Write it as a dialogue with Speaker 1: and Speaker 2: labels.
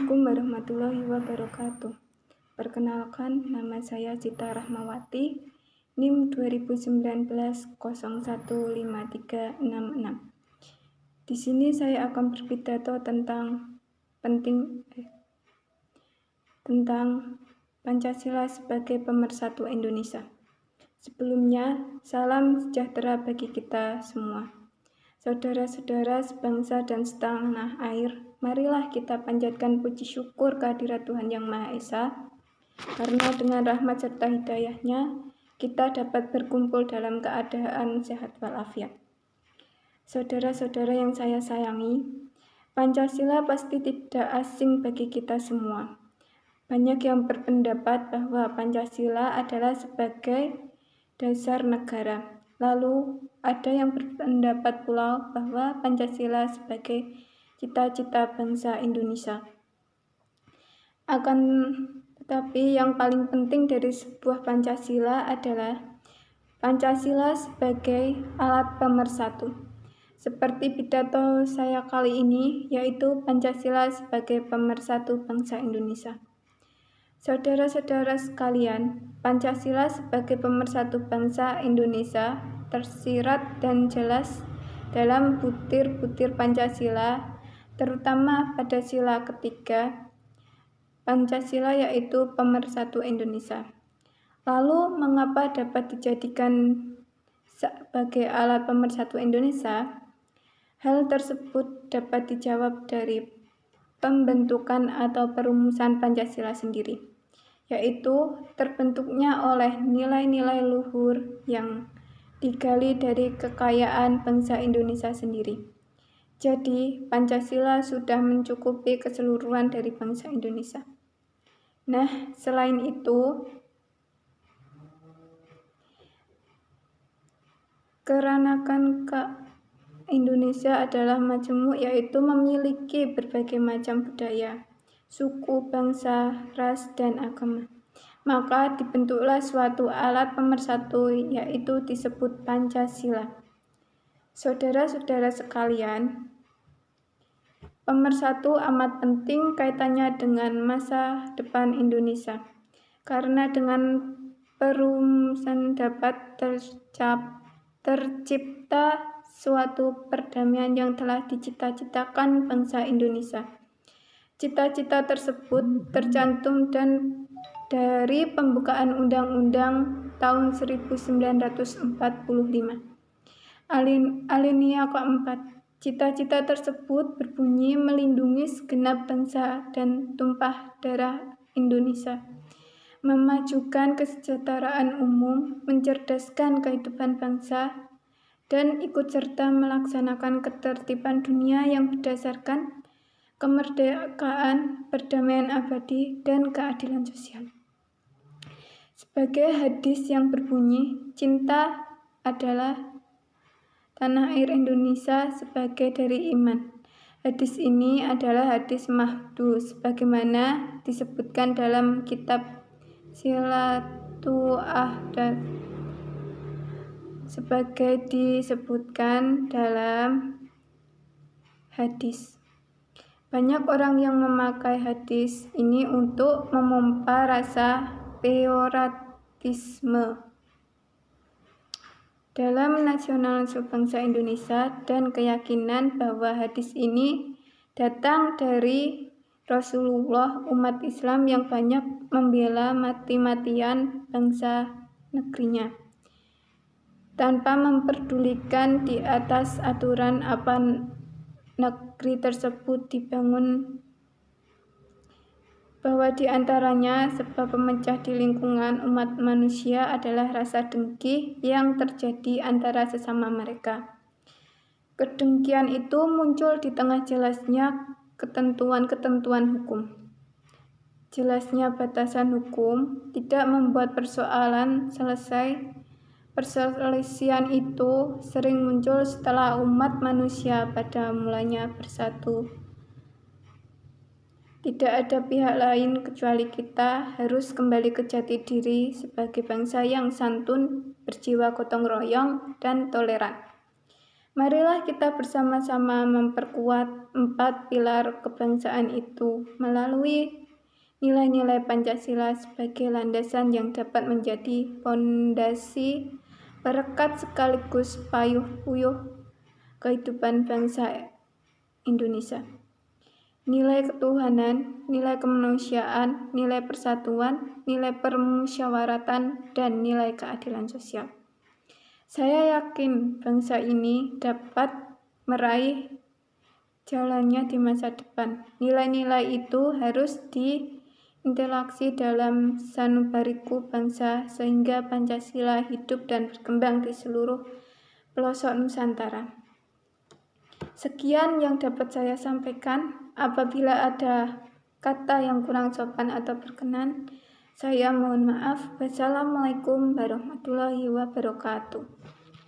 Speaker 1: Assalamualaikum warahmatullahi wabarakatuh. Perkenalkan, nama saya Cita Rahmawati, NIM 2019 015366. Di sini saya akan berpidato tentang Pancasila sebagai pemersatu Indonesia. Sebelumnya, salam sejahtera bagi kita semua. Saudara-saudara sebangsa dan setanah air, marilah kita panjatkan puji syukur kehadirat Tuhan Yang Maha Esa, karena dengan rahmat serta hidayah-Nya, kita dapat berkumpul dalam keadaan sehat walafiat. Saudara-saudara yang saya sayangi, Pancasila pasti tidak asing bagi kita semua. Banyak yang berpendapat bahwa Pancasila adalah sebagai dasar negara. Lalu, ada yang berpendapat pula bahwa Pancasila sebagai cita-cita bangsa Indonesia. Akan tetapi yang paling penting dari sebuah Pancasila adalah Pancasila sebagai alat pemersatu. Seperti pidato saya kali ini, yaitu Pancasila sebagai pemersatu bangsa Indonesia. Saudara-saudara sekalian, Pancasila sebagai pemersatu bangsa Indonesia tersirat dan jelas dalam butir-butir Pancasila, terutama pada sila ketiga Pancasila, yaitu pemersatu Indonesia. Lalu, mengapa dapat dijadikan sebagai alat pemersatu Indonesia? Hal tersebut dapat dijawab dari pembentukan atau perumusan Pancasila sendiri, yaitu terbentuknya oleh nilai-nilai luhur yang digali dari kekayaan bangsa Indonesia sendiri. Jadi, Pancasila sudah mencukupi keseluruhan dari bangsa Indonesia. Nah, selain itu, keranakan Indonesia adalah majemuk, yaitu memiliki berbagai macam budaya, suku, bangsa, ras, dan agama. Maka dibentuklah suatu alat pemersatu, yaitu disebut Pancasila. Saudara-saudara sekalian, pemersatu amat penting kaitannya dengan masa depan Indonesia, karena dengan perumusan dapat tercipta suatu perdamaian yang telah dicita-citakan bangsa Indonesia. Cita-cita tersebut tercantum dari pembukaan Undang-Undang tahun 1945. Alinea keempat, cita-cita tersebut berbunyi melindungi segenap bangsa dan tumpah darah Indonesia, memajukan kesejahteraan umum, mencerdaskan kehidupan bangsa, dan ikut serta melaksanakan ketertiban dunia yang berdasarkan kemerdekaan, perdamaian abadi, dan keadilan sosial. Sebagai hadis yang berbunyi, cinta adalah tanah air Indonesia sebagai dari iman. Hadis ini adalah hadis mahdu, sebagaimana disebutkan dalam kitab Silatu'ahdat. Sebagai disebutkan dalam hadis, banyak orang yang memakai hadis ini untuk memompa rasa patriotisme dalam nasionalisme bangsa Indonesia dan keyakinan bahwa hadis ini datang dari Rasulullah, umat Islam yang banyak membela mati-matian bangsa negerinya, tanpa memperdulikan di atas aturan apa negeri tersebut dibangun, bahwa di antaranya sebab pemecah di lingkungan umat manusia adalah rasa dengki yang terjadi antara sesama mereka. Kedengkian itu muncul di tengah jelasnya ketentuan-ketentuan hukum. Jelasnya batasan hukum tidak membuat persoalan selesai. Perselisihan itu sering muncul setelah umat manusia pada mulanya bersatu. Tidak ada pihak lain kecuali kita harus kembali ke jati diri sebagai bangsa yang santun, berjiwa gotong royong, dan toleran. Marilah kita bersama-sama memperkuat 4 pilar kebangsaan itu melalui nilai-nilai Pancasila sebagai landasan yang dapat menjadi fondasi perekat sekaligus payung kehidupan bangsa Indonesia. Nilai ketuhanan, nilai kemanusiaan, nilai persatuan, nilai permusyawaratan, dan nilai keadilan sosial. Saya yakin bangsa ini dapat meraih jalannya di masa depan. Nilai-nilai itu harus diinteraksi dalam sanubariku bangsa sehingga Pancasila hidup dan berkembang di seluruh pelosok Nusantara. Sekian yang dapat saya sampaikan. Apabila ada kata yang kurang sopan atau berkenan, saya mohon maaf. Wassalamualaikum warahmatullahi wabarakatuh.